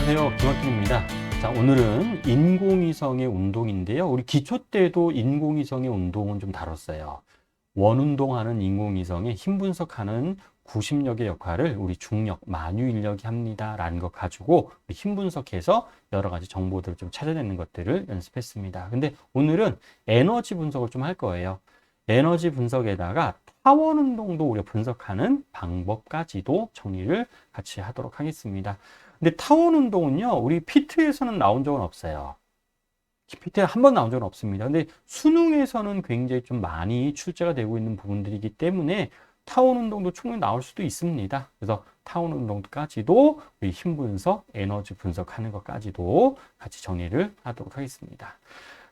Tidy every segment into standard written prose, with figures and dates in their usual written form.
안녕하세요. 김학균입니다. 자, 오늘은 인공위성의 운동인데요. 우리 기초 때도 인공위성의 운동은 좀 다뤘어요. 원운동하는 인공위성의 힘 분석하는 구심력의 역할을 우리 중력, 만유인력이 합니다. 라는 것 가지고 힘 분석해서 여러 가지 정보들을 좀 찾아내는 것들을 연습했습니다. 근데 오늘은 에너지 분석을 좀 할 거예요. 에너지 분석에다가 타원 운동도 우리가 분석하는 방법까지도 정리를 같이 하도록 하겠습니다. 근데 타원 운동은요, 우리 피트에서는 나온 적은 없어요. 피트에 한 번 나온 적은 없습니다. 근데 수능에서는 굉장히 좀 많이 출제가 되고 있는 부분들이기 때문에 타원 운동도 충분히 나올 수도 있습니다. 그래서 타원 운동까지도 우리 힘 분석, 에너지 분석하는 것까지도 같이 정리를 하도록 하겠습니다.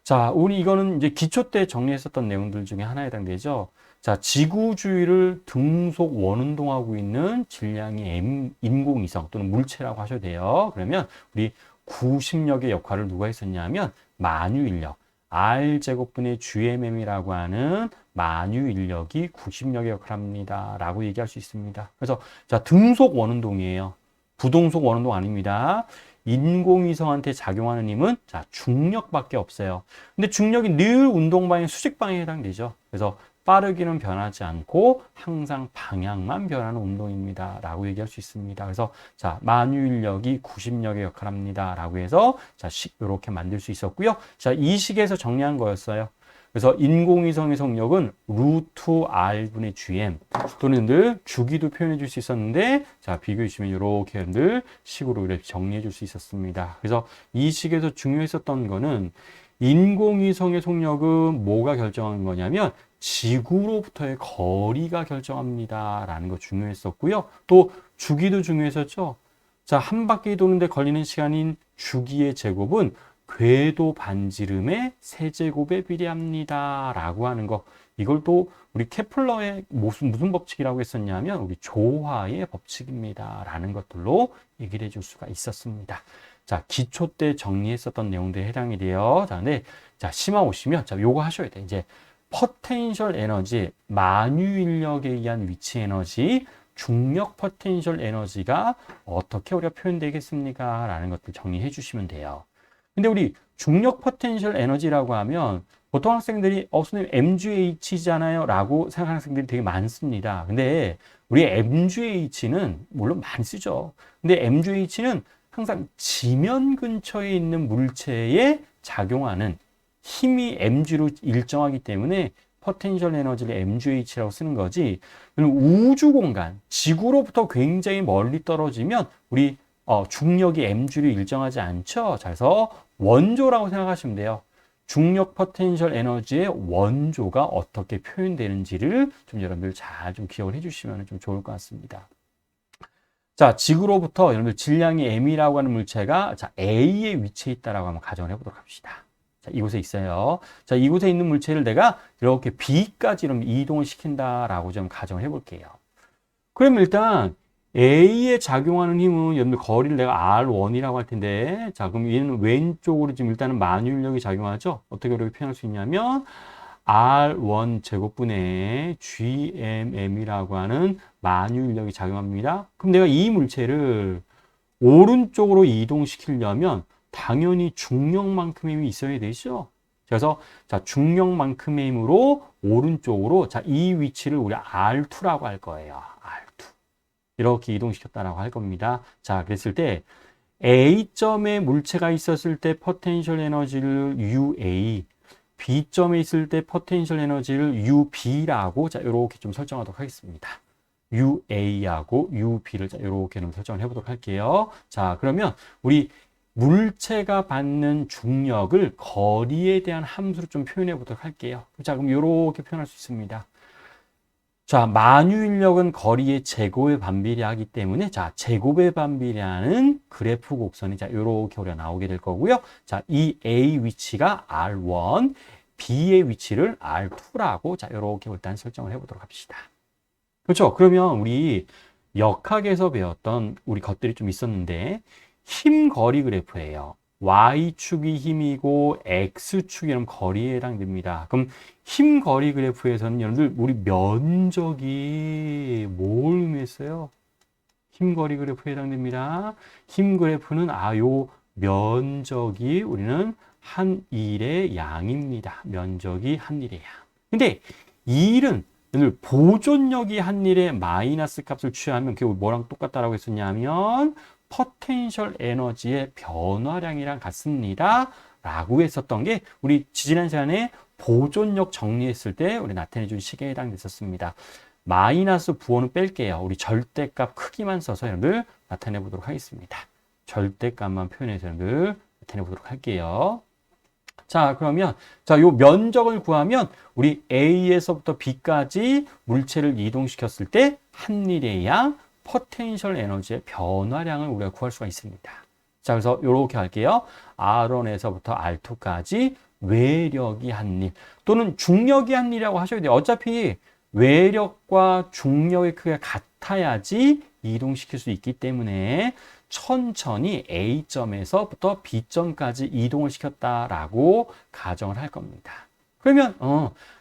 자, 우리 이거는 이제 기초 때 정리했었던 내용들 중에 하나에 해당되죠. 자, 지구 주위를 등속 원운동하고 있는 질량의 인공위성 또는 물체라고 하셔도 돼요. 그러면 우리 구심력의 역할을 누가 했었냐면 만유인력, R제곱분의 GMM이라고 하는 만유인력이 구심력의 역할을 합니다. 라고 얘기할 수 있습니다. 그래서 자, 등속 원운동이에요. 부동속 원운동 아닙니다. 인공위성한테 작용하는 힘은 자, 중력밖에 없어요. 근데 중력이 늘 운동 방향, 수직 방향에 해당되죠. 그래서 빠르기는 변하지 않고 항상 방향만 변하는 운동입니다. 라고 얘기할 수 있습니다. 그래서 자, 만유인력이 구심력의 역할을 합니다. 라고 해서 자, 식 이렇게 만들 수 있었고요. 자, 이 식에서 정리한 거였어요. 그래서 인공위성의 속력은 루트 R분의 GM 또는 늘 주기도 표현해 줄 수 있었는데 자, 비교해 주시면 이렇게 늘 식으로 이렇게 정리해 줄 수 있었습니다. 그래서 이 식에서 중요했었던 거는 인공위성의 속력은 뭐가 결정하는 거냐면 지구로부터의 거리가 결정합니다. 라는 거 중요했었고요. 또 주기도 중요했었죠. 자, 한 바퀴 도는데 걸리는 시간인 주기의 제곱은 궤도 반지름의 세제곱에 비례합니다. 라고 하는 거. 이걸 또 우리 케플러의 무슨 법칙이라고 했었냐면 우리 조화의 법칙입니다. 라는 것들로 얘기를 해줄 수가 있었습니다. 자, 기초 때 정리했었던 내용들에 해당이 돼요. 자, 근데 자, 심화 오시면 자, 요거 하셔야 돼. 이제 포텐셜 에너지, 만유인력에 의한 위치 에너지, 중력 포텐셜 에너지가 어떻게 우리가 표현되겠습니까? 라는 것들 정리해 주시면 돼요. 근데 우리 중력 포텐셜 에너지라고 하면 보통 학생들이 선생님 MGH잖아요 라고 생각하는 학생들이 되게 많습니다. 근데 우리 MGH는 물론 많이 쓰죠. 근데 MGH는 항상 지면 근처에 있는 물체에 작용하는 힘이 mg로 일정하기 때문에 포텐셜 에너지를 mgh라고 쓰는 거지. 우주 공간, 지구로부터 굉장히 멀리 떨어지면 우리 중력이 mg로 일정하지 않죠. 그래서 원조라고 생각하시면 돼요. 중력 포텐셜 에너지의 원조가 어떻게 표현되는지를 좀 여러분들 잘 좀 기억을 해주시면 좀 좋을 것 같습니다. 자, 지구로부터 여러분들 질량이 m이라고 하는 물체가 자, A에 위치해 있다라고 한번 가정을 해보도록 합시다. 자, 이곳에 있어요. 자, 이곳에 있는 물체를 내가 이렇게 B까지 이런 이동을 시킨다라고 좀 가정을 해볼게요. 그럼 일단 A에 작용하는 힘은 여러분들 거리를 내가 R1이라고 할 텐데, 자, 그럼 얘는 왼쪽으로 지금 일단은 만유인력이 작용하죠. 어떻게 그렇게 표현할 수 있냐면 R1 제곱분의 GMM이라고 하는 만유인력이 작용합니다. 그럼 내가 이 물체를 오른쪽으로 이동시키려면 당연히 중력만큼의 힘이 있어야 되죠. 그래서 자, 중력만큼의 힘으로 오른쪽으로 자, 이 위치를 우리 R2라고 할 거예요. R2. 이렇게 이동시켰다라고 할 겁니다. 자, 그랬을 때 A점에 물체가 있었을 때 포텐셜 에너지를 UA, B점에 있을 때 포텐셜 에너지를 UB라고 자, 이렇게 좀 설정하도록 하겠습니다. UA하고 UB를 자, 이렇게 좀 설정을 해보도록 할게요. 자, 그러면 우리 물체가 받는 중력을 거리에 대한 함수로 좀 표현해 보도록 할게요. 자, 그럼 이렇게 표현할 수 있습니다. 자, 만유인력은 거리의 제곱에 반비례하기 때문에 자, 제곱에 반비례하는 그래프 곡선이 자, 이렇게 우리가 나오게 될 거고요. 자, 이 A 위치가 R1, B의 위치를 R2라고 자, 이렇게 일단 설정을 해 보도록 합시다. 그렇죠? 그러면 우리 역학에서 배웠던 우리 것들이 좀 있었는데 힘 거리 그래프예요. Y축이 힘이고 X축이 그럼 거리에 해당됩니다. 그럼 힘 거리 그래프에서는 여러분들 우리 면적이 뭘 의미했어요? 힘거리 그래프에 해당됩니다. 힘 그래프는 요 면적이 우리는 한 일의 양입니다. 면적이 한 일의 양. 근데 이 일은 오늘 보존력이 한 일의 마이너스 값을 취하면 그게 뭐랑 똑같다라고 했었냐면 포텐셜 에너지의 변화량이랑 같습니다. 라고 했었던 게 우리 지난 시간에 보존력 정리했을 때 우리 나타내 준 식에 해당됐었습니다. 마이너스 부호는 뺄게요. 우리 절대값 크기만 써서 여러분들 나타내 보도록 하겠습니다. 절대값만 표현해서 여러분들 나타내 보도록 할게요. 자, 그러면 요 면적을 구하면 우리 A에서부터 B까지 물체를 이동시켰을 때 한 일의 양 포텐셜 에너지의 변화량을 우리가 구할 수가 있습니다. 자, 그래서 이렇게 할게요. R1에서부터 R2까지 외력이 한 일 또는 중력이 한 일이라고 하셔야 돼요. 어차피 외력과 중력의 크기가 같아야지 이동시킬 수 있기 때문에 천천히 A점에서부터 B점까지 이동을 시켰다라고 가정을 할 겁니다. 그러면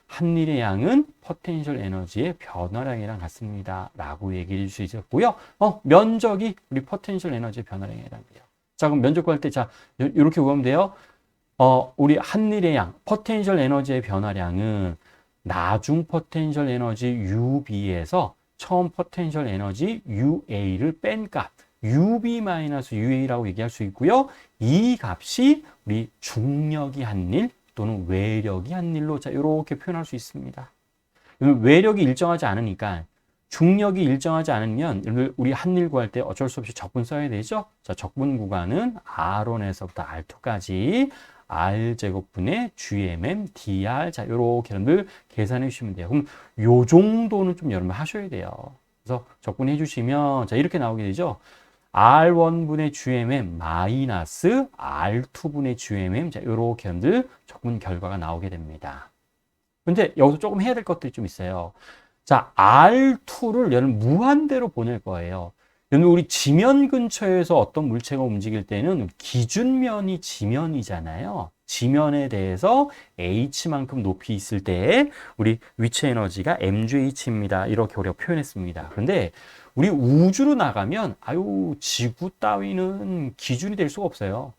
한 일의 양은 포텐셜 에너지의 변화량이랑 같습니다. 라고 얘기해 줄 수 있었고요. 면적이 우리 포텐셜 에너지의 변화량에 해당돼요. 자, 그럼 면적 구할 때, 자, 이렇게 구하면 돼요. 우리 한 일의 양, 포텐셜 에너지의 변화량은 나중 포텐셜 에너지 UB에서 처음 포텐셜 에너지 UA를 뺀 값, UB-UA라고 얘기할 수 있고요. 이 값이 우리 중력이 한 일 또는 외력이 한 일로 자, 이렇게 표현할 수 있습니다. 외력이 일정하지 않으니까 중력이 일정하지 않으면 우리 한 일 구할 때 어쩔 수 없이 적분 써야 되죠. 자, 적분 구간은 R1에서부터 R2까지 R제곱분의 GMM, DR. 자, 요렇게 여러분들 계산해 주시면 돼요. 그럼 요 정도는 좀 여러분 하셔야 돼요. 그래서 적분해 주시면 자, 이렇게 나오게 되죠. R1분의 GMM 마이너스 R2분의 GMM. 자, 요렇게 여러분들 적분 결과가 나오게 됩니다. 근데 여기서 조금 해야 될 것들이 좀 있어요. 자, R2를 얘는 무한대로 보낼 거예요. 우리 지면 근처에서 어떤 물체가 움직일 때는 기준면이 지면이잖아요. 지면에 대해서 H만큼 높이 있을 때 우리 위치 에너지가 mgh입니다. 이렇게 우리가 표현했습니다. 그런데 우리 우주로 나가면 지구 따위는 기준이 될 수가 없어요.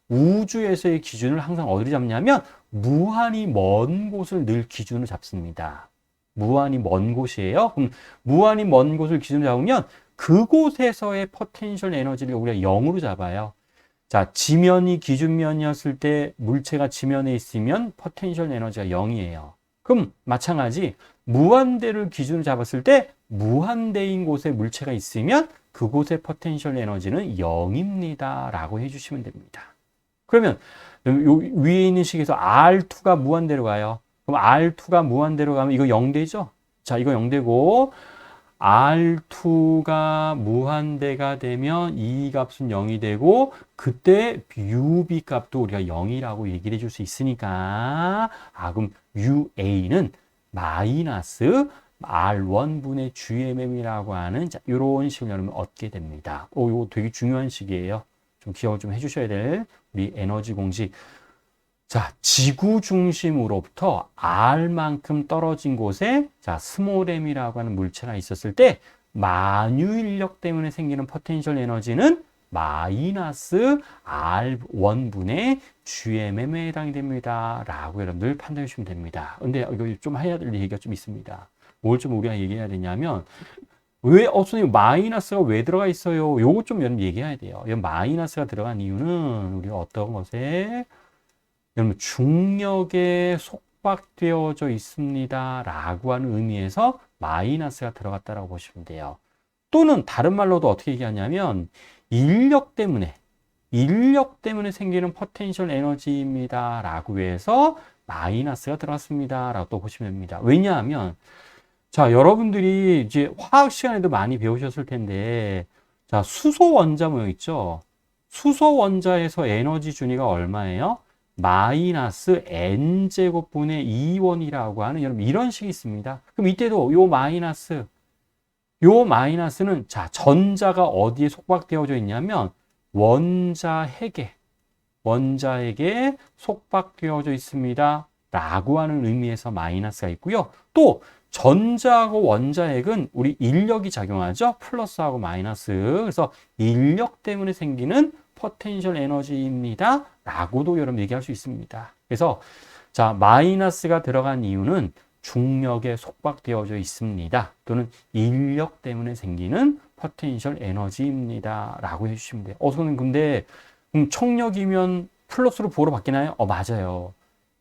우주에서의 기준을 항상 어디를 잡냐면 무한히 먼 곳을 늘 기준으로 잡습니다. 무한히 먼 곳이에요. 그럼 무한히 먼 곳을 기준으로 잡으면 그곳에서의 포텐셜 에너지를 우리가 0으로 잡아요. 자, 지면이 기준면이었을 때 물체가 지면에 있으면 포텐셜 에너지가 0이에요. 그럼 마찬가지 무한대를 기준으로 잡았을 때 무한대인 곳에 물체가 있으면 그곳의 포텐셜 에너지는 0입니다. 라고 해주시면 됩니다. 그러면 요 위에 있는 식에서 R2가 무한대로 가요. 그럼 R2가 무한대로 가면 이거 0되죠? 자, 이거 0되고 R2가 무한대가 되면 이 값은 0이 되고 그때 UB 값도 우리가 0이라고 얘기를 해줄 수 있으니까 그럼 UA는 마이너스 R1분의 GMM이라고 하는 자, 이런 식을 여러분 얻게 됩니다. 이거 되게 중요한 식이에요. 좀 기억을 좀 해주셔야 될 우리 에너지 공식. 자, 지구 중심으로부터 R만큼 떨어진 곳에 자, 스몰 m이라고 하는 물체가 있었을 때 만유 인력 때문에 생기는 포텐셜 에너지는 마이너스 R1분의 GMM에 해당이 됩니다. 라고 여러분들 판단해 주시면 됩니다. 근데 이거 좀 해야 될 얘기가 좀 있습니다. 뭘 좀 우리가 얘기해야 되냐면 선생님 마이너스가 왜 들어가 있어요? 요거 좀 여러분 얘기해야 돼요. 마이너스가 들어간 이유는 우리가 어떤 것에 여러분 중력에 속박되어져 있습니다 라고 하는 의미에서 마이너스가 들어갔다라고 보시면 돼요. 또는 다른 말로도 어떻게 얘기하냐면 인력 때문에 생기는 포텐셜 에너지입니다 라고 해서 마이너스가 들어갔습니다 라고 또 보시면 됩니다. 왜냐하면 자, 여러분들이 이제 화학 시간에도 많이 배우셨을 텐데 자, 수소 원자 모형 있죠? 수소 원자에서 에너지 준위가 얼마예요? 마이너스 n제곱분의 2원이라고 하는 여러분 이런 식이 있습니다. 그럼 이때도 요 마이너스는 자, 전자가 어디에 속박되어져 있냐면 원자핵에 속박되어져 있습니다. 라고 하는 의미에서 마이너스가 있고요. 또 전자하고 원자핵은 우리 인력이 작용하죠. 플러스하고 마이너스. 그래서 인력 때문에 생기는 포텐셜 에너지입니다. 라고도 여러분 얘기할 수 있습니다. 그래서 자, 마이너스가 들어간 이유는 중력에 속박되어져 있습니다. 또는 인력 때문에 생기는 포텐셜 에너지입니다. 라고 해주시면 돼요. 선생님, 근데 청력이면 플러스로 부호로 바뀌나요? 맞아요.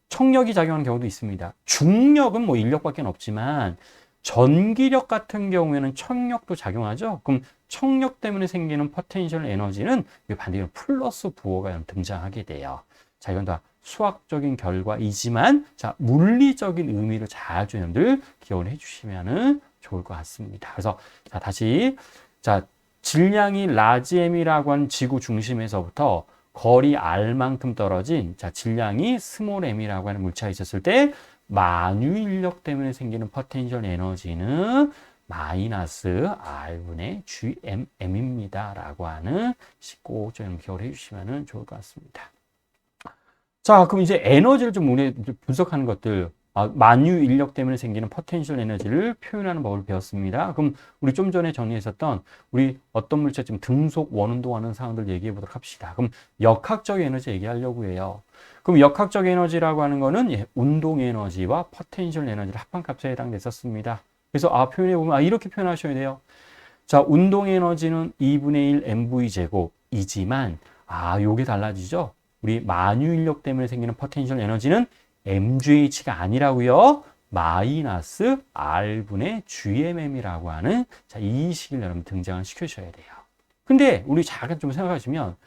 청력이 작용하는 경우도 있습니다. 중력은 뭐 인력밖에 없지만 전기력 같은 경우에는 청력도 작용하죠. 그럼 청력 때문에 생기는 포텐셜 에너지는 반대로 플러스 부호가 등장하게 돼요. 자, 이건 다 수학적인 결과이지만 자, 물리적인 의미를 잘 여러분들 기억을 해주시면 좋을 것 같습니다. 그래서 자, 다시 자, 질량이 라지 m이라고 하는 지구 중심에서부터 거리 r만큼 떨어진 자, 질량이 스몰 m이라고 하는 물체가 있었을 때 만유 인력 때문에 생기는 포텐셜 에너지는 마이너스 r분의 gmm입니다. 라고 하는 꼭 좀 기억을 해주시면 좋을 것 같습니다. 자, 그럼 이제 에너지를 좀 우리 분석하는 것들, 만유 인력 때문에 생기는 포텐셜 에너지를 표현하는 법을 배웠습니다. 그럼 우리 좀 전에 정리했었던 우리 어떤 물체 좀 등속 원운동하는 사항들 얘기해 보도록 합시다. 그럼 역학적 에너지 얘기하려고 해요. 그럼 역학적 에너지라고 하는 거는 운동 에너지와 포텐셜 에너지를 합한 값에 해당됐었습니다. 그래서 표현해 보면 이렇게 표현하셔야 돼요. 자, 운동 에너지는 2분의 1 mv 제곱이지만 요게 달라지죠. 우리 만유 인력 때문에 생기는 포텐셜 에너지는 mgh가 아니라고요. 마이너스 r분의 gmm이라고 하는 자, 이 식을 여러분 등장을 시켜주셔야 돼요. 근데 우리 잠깐 좀 생각하시면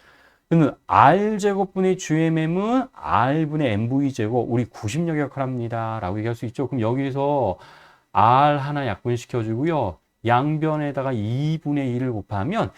r제곱분의 gmm은 r분의 mv제곱 우리 90력 역할을 합니다. 라고 얘기할 수 있죠. 그럼 여기서 r 하나 약분시켜주고요. 양변에다가 2분의 1을 곱하면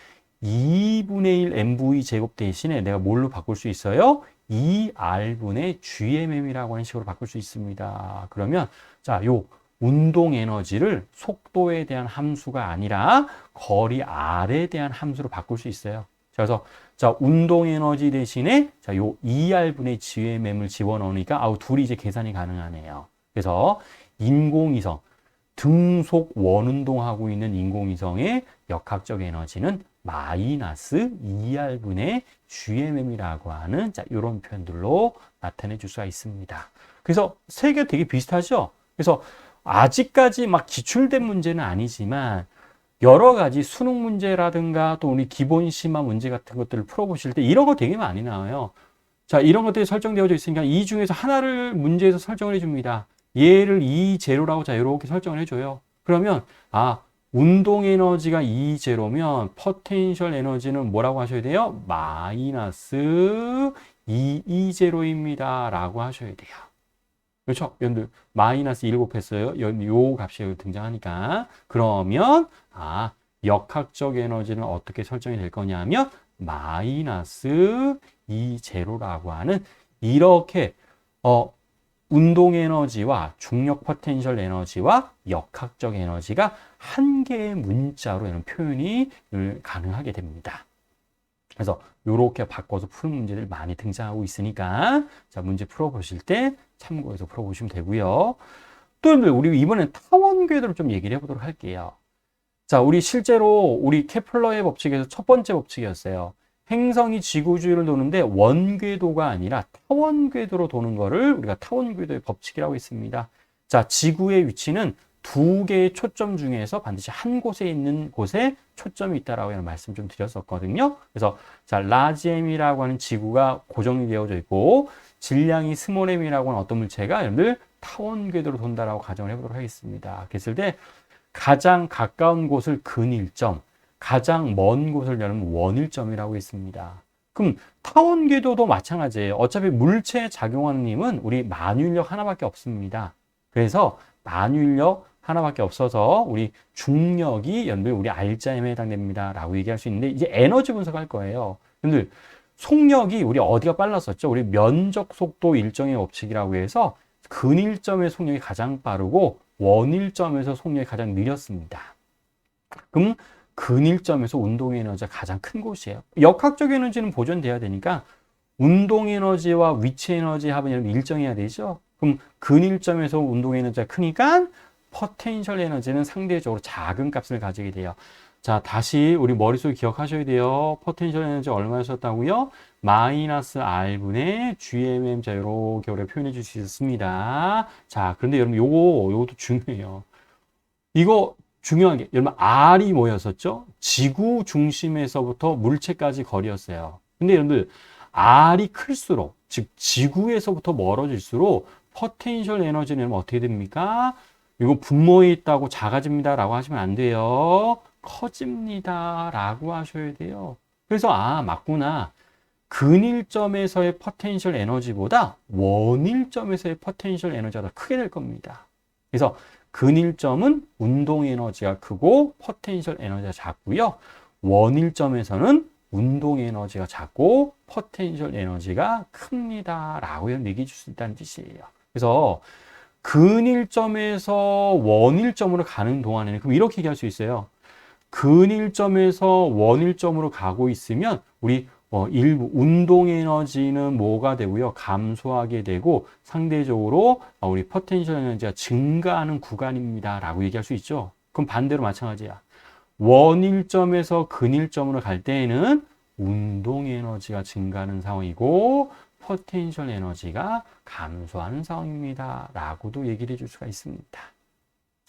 2분의 1 mv 제곱 대신에 내가 뭘로 바꿀 수 있어요? 2r분의 gmm이라고 하는 식으로 바꿀 수 있습니다. 그러면 자, 요 운동 에너지를 속도에 대한 함수가 아니라 거리 r에 대한 함수로 바꿀 수 있어요. 그래서 자, 운동 에너지 대신에 자, 요 2r분의 gmm을 집어넣으니까 둘이 이제 계산이 가능하네요. 그래서 인공위성 등속 원운동하고 있는 인공위성의 역학적 에너지는 마이너스 2r분의 gmm이라고 하는 자, 이런 표현들로 나타내 줄 수가 있습니다. 그래서 세 개 되게 비슷하죠? 그래서 아직까지 막 기출된 문제는 아니지만 여러 가지 수능 문제라든가 또 우리 기본 심화 문제 같은 것들을 풀어보실 때 이런 거 되게 많이 나와요. 자, 이런 것들이 설정되어져 있으니까 이 중에서 하나를 문제에서 설정을 해줍니다. 얘를 2제로라고 자, 이렇게 설정을 해줘요. 그러면 운동 에너지가 2제로면 포텐셜 에너지는 뭐라고 하셔야 돼요? 마이너스 220입니다. 라고 하셔야 돼요. 그렇죠? 여러분들 마이너스 1 곱했어요. 요 값이 등장하니까. 그러면 역학적 에너지는 어떻게 설정이 될 거냐면 마이너스 2제로라고 하는 이렇게 운동 에너지와 중력 포텐셜 에너지와 역학적 에너지가 한 개의 문자로 이런 표현이 가능하게 됩니다. 그래서 이렇게 바꿔서 푸는 문제들 많이 등장하고 있으니까 자, 문제 풀어보실 때 참고해서 풀어보시면 되고요. 또 우리 이번엔 타원 궤도를 좀 얘기를 해보도록 할게요. 자, 우리 실제로 우리 케플러의 법칙에서 첫 번째 법칙이었어요. 행성이 지구 주위를 도는데 원궤도가 아니라 타원 궤도로 도는 거를 우리가 타원 궤도의 법칙이라고 했습니다. 자, 지구의 위치는 두 개의 초점 중에서 반드시 한 곳에 있는 곳에 초점이 있다라고 하는 말씀 좀 드렸었거든요. 그래서 자, 라지 m이라고 하는 지구가 고정이 되어져 있고 질량이 스몰 m이라고 하는 어떤 물체가 여러분들 타원 궤도로 돈다라고 가정을 해보도록 하겠습니다. 그랬을 때 가장 가까운 곳을 근일점, 가장 먼 곳을 여러분 원일점이라고 했습니다. 그럼 타원 궤도도 마찬가지예요. 어차피 물체에 작용하는 힘은 우리 만유인력 하나밖에 없습니다. 그래서 만유인력 하나밖에 없어서 우리 중력이 여러분들 우리 R자임에 해당됩니다. 라고 얘기할 수 있는데 이제 에너지 분석할 거예요. 여러분들 속력이 우리 어디가 빨랐었죠? 우리 면적 속도 일정의 법칙이라고 해서 근일점의 속력이 가장 빠르고 원일점에서 속력이 가장 느렸습니다. 그럼 근일점에서 운동 에너지가 가장 큰 곳이에요. 역학적 에너지는 보존돼야 되니까 운동 에너지와 위치 에너지 합은 일정해야 되죠. 그럼 근일점에서 운동 에너지가 크니까 포텐셜 에너지는 상대적으로 작은 값을 가지게 돼요. 자, 다시 우리 머릿속에 기억하셔야 돼요. 포텐셜 에너지 얼마였었다고요? 마이너스 R분의 GMM. 자, 요렇게 우리가 표현해 줄 수 있습니다. 자, 그런데 여러분 요것도 중요해요. 이거 중요한 게 여러분 R이 뭐였었죠? 지구 중심에서부터 물체까지 거리였어요. 근데 여러분들 R이 클수록, 즉 지구에서부터 멀어질수록 포텐셜 에너지는 어떻게 됩니까? 이거 분모에 있다고 작아집니다 라고 하시면 안 돼요. 커집니다 라고 하셔야 돼요. 그래서 맞구나. 근일점에서의 포텐셜 에너지보다 원일점에서의 포텐셜 에너지가 더 크게 될 겁니다. 그래서 근일점은 운동 에너지가 크고 포텐셜 에너지가 작고요. 원일점에서는 운동 에너지가 작고 포텐셜 에너지가 큽니다 라고 얘기해 줄 수 있다는 뜻이에요. 그래서 근일점에서 원일점으로 가는 동안에는 그럼 이렇게 얘기할 수 있어요. 근일점에서 원일점으로 가고 있으면 우리 일부 운동 에너지는 뭐가 되고요? 감소하게 되고 상대적으로 우리 포텐셜 에너지가 증가하는 구간입니다 라고 얘기할 수 있죠. 그럼 반대로 마찬가지야. 원일점에서 근일점으로 갈 때에는 운동 에너지가 증가하는 상황이고 포텐셜 에너지가 감소하는 상황입니다 라고도 얘기를 해줄 수가 있습니다.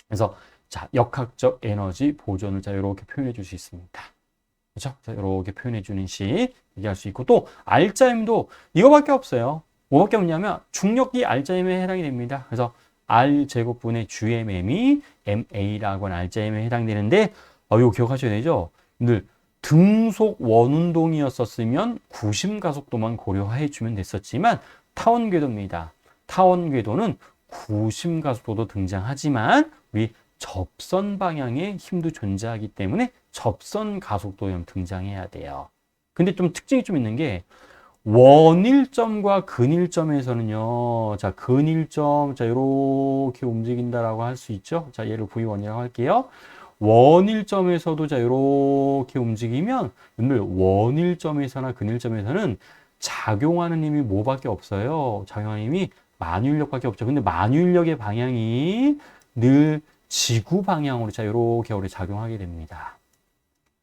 그래서 자, 역학적 에너지 보존을 자, 이렇게 표현해 줄 수 있습니다. 그렇죠? 자, 이렇게 표현해 주는 식 얘기할 수 있고 또 R자임도 이거밖에 없어요. 뭐밖에 없냐면 중력기 R자임에 해당이 됩니다. 그래서 R 제곱분의 GMM이 MA라고 하는 R자임에 해당되는데 이거 기억하셔야 되죠? 늘 등속 원운동이었었으면 구심 가속도만 고려해 주면 됐었지만 타원 궤도입니다. 타원 궤도는 구심 가속도도 등장하지만 우리 접선 방향의 힘도 존재하기 때문에 접선 가속도염 등장해야 돼요. 근데 좀 특징이 좀 있는 게 원일점과 근일점에서는요. 자, 근일점 자, 이렇게 움직인다라고 할 수 있죠. 자, 얘를 V1이라고 할게요. 원일점에서도 자, 이렇게 움직이면 늘 원일점에서나 근일점에서는 작용하는 힘이 뭐밖에 없어요. 작용하는 힘이 만유인력밖에 없죠. 근데 만유인력의 방향이 늘 지구 방향으로 자, 이렇게 우리 작용하게 됩니다.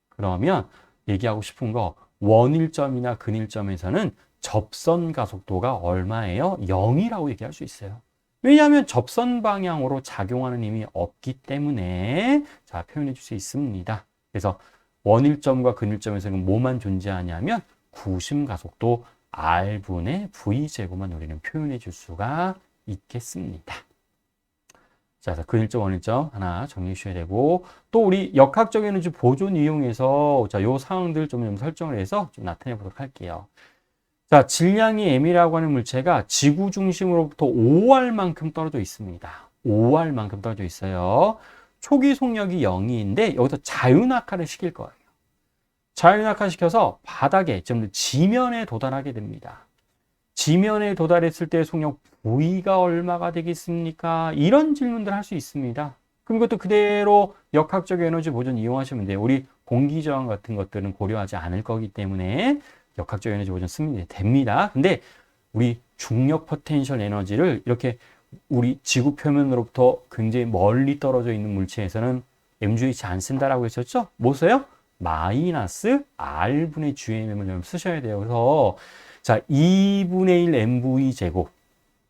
그러면 얘기하고 싶은 거 원일점이나 근일점에서는 접선 가속도가 얼마예요? 0이라고 얘기할 수 있어요. 왜냐하면 접선 방향으로 작용하는 힘이 없기 때문에 자, 표현해 줄 수 있습니다. 그래서 원일점과 근일점에서는 뭐만 존재하냐면 구심 가속도 R분의 V제곱만 우리는 표현해 줄 수가 있겠습니다. 자, 근일점, 원일점 하나 정리해 주셔야 되고 또 우리 역학적 에너지 보존 이용해서 자, 요 상황들 좀 설정을 해서 좀 나타내 보도록 할게요. 자, 질량이 m이라고 하는 물체가 지구 중심으로부터 5R만큼 떨어져 있습니다. 5R만큼 떨어져 있어요. 초기 속력이 0인데 여기서 자유낙하를 시킬 거예요. 자유낙하 시켜서 바닥에 좀 지면에 도달하게 됩니다. 지면에 도달했을 때 속력 V가 얼마가 되겠습니까? 이런 질문들 할 수 있습니다. 그럼 이것도 그대로 역학적 에너지 보존 이용하시면 돼요. 우리 공기 저항 같은 것들은 고려하지 않을 거기 때문에 역학적 에너지 보존 쓰면 됩니다. 근데 우리 중력 포텐셜 에너지를 이렇게 우리 지구 표면으로부터 굉장히 멀리 떨어져 있는 물체에서는 MGH 안 쓴다라고 했었죠? 뭐 써요? 마이너스 R분의 GMM을 좀 쓰셔야 돼요. 그래서 자, 2분의 1 MV 제곱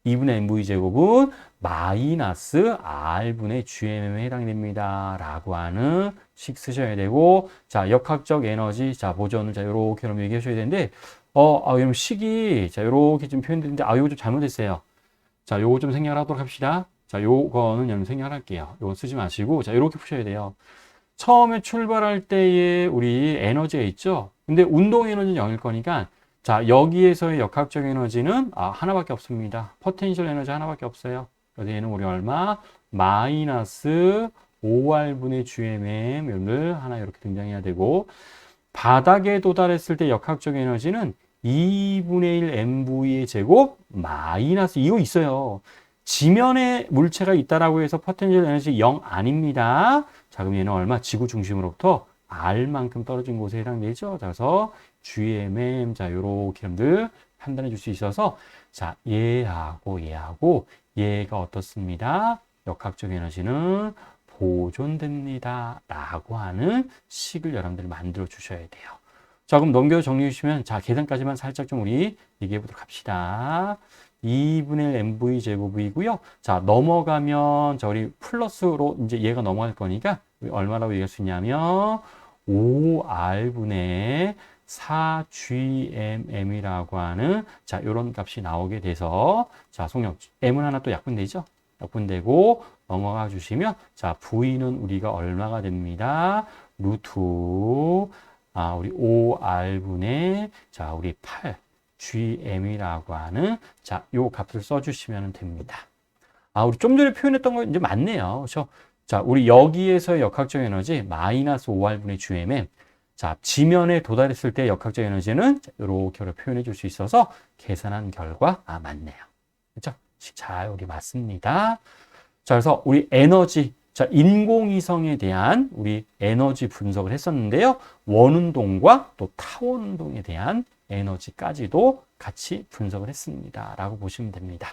2분의 MV 제곱은 마이너스 R분의 GMM에 해당됩니다. 라고 하는 식 쓰셔야 되고, 자, 역학적 에너지, 자, 보존을, 자, 요렇게 그럼 얘기하셔야 되는데, 여러분, 식이, 자, 요렇게 좀 표현되는데, 요거 좀 잘못했어요. 자, 요거 좀 생략을 하도록 합시다. 자, 요거는 여러분 생략을 할게요. 요거 쓰지 마시고, 자, 요렇게 푸셔야 돼요. 처음에 출발할 때의 우리 에너지가 있죠? 근데 운동 에너지는 0일 거니까, 자, 여기에서의 역학적 에너지는 하나밖에 없습니다. 포텐셜 에너지 하나밖에 없어요. 그래서 얘는 우리 얼마? 마이너스 5R분의 GMM 여러분들 하나 이렇게 등장해야 되고 바닥에 도달했을 때 역학적 에너지는 2분의 1 MV의 제곱 마이너스 이거 있어요. 지면에 물체가 있다라고 해서 포텐셜 에너지 0 아닙니다. 자, 그럼 얘는 얼마? 지구 중심으로부터 R만큼 떨어진 곳에 해당되죠. 그래서 GMM, 자, 요렇게 여러분들 판단해 줄 수 있어서 자, 얘하고 얘가 어떻습니다? 역학적 에너지는 보존됩니다. 라고 하는 식을 여러분들이 만들어 주셔야 돼요. 자, 그럼 넘겨 정리해 주시면 자, 계산까지만 살짝 좀 우리 얘기해 보도록 합시다. 2분의 1 mv 제곱이고요. 자, 넘어가면 자, 우리 플러스로 이제 얘가 넘어갈 거니까 얼마라고 얘기할 수 있냐면 5r분의 4gmm이라고 하는 자, 요런 값이 나오게 돼서 자, 속력 m은 하나 또 약분되죠? 약분되고 넘어가 주시면 자, V는 우리가 얼마가 됩니다. 루트 우리 5r분의 자, 우리 8gm이라고 하는 자, 요 값을 써 주시면 됩니다. 우리 좀 전에 표현했던 거 이제 맞네요. 그렇죠? 자, 우리 여기에서의 역학적 에너지 마이너스 5r분의 gmm. 자, 지면에 도달했을 때 역학적 에너지는 이렇게 표현해 줄 수 있어서 계산한 결과 맞네요. 그렇죠? 잘 우리 맞습니다. 자, 그래서 우리 에너지, 자, 인공위성에 대한 우리 에너지 분석을 했었는데요. 원운동과 또 타원운동에 대한 에너지까지도 같이 분석을 했습니다. 라고 보시면 됩니다.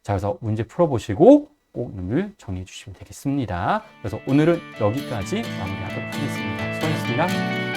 자, 그래서 문제 풀어보시고 꼭 오늘 정리해 주시면 되겠습니다. 그래서 오늘은 여기까지 마무리하도록 하겠습니다. 수고하셨습니다.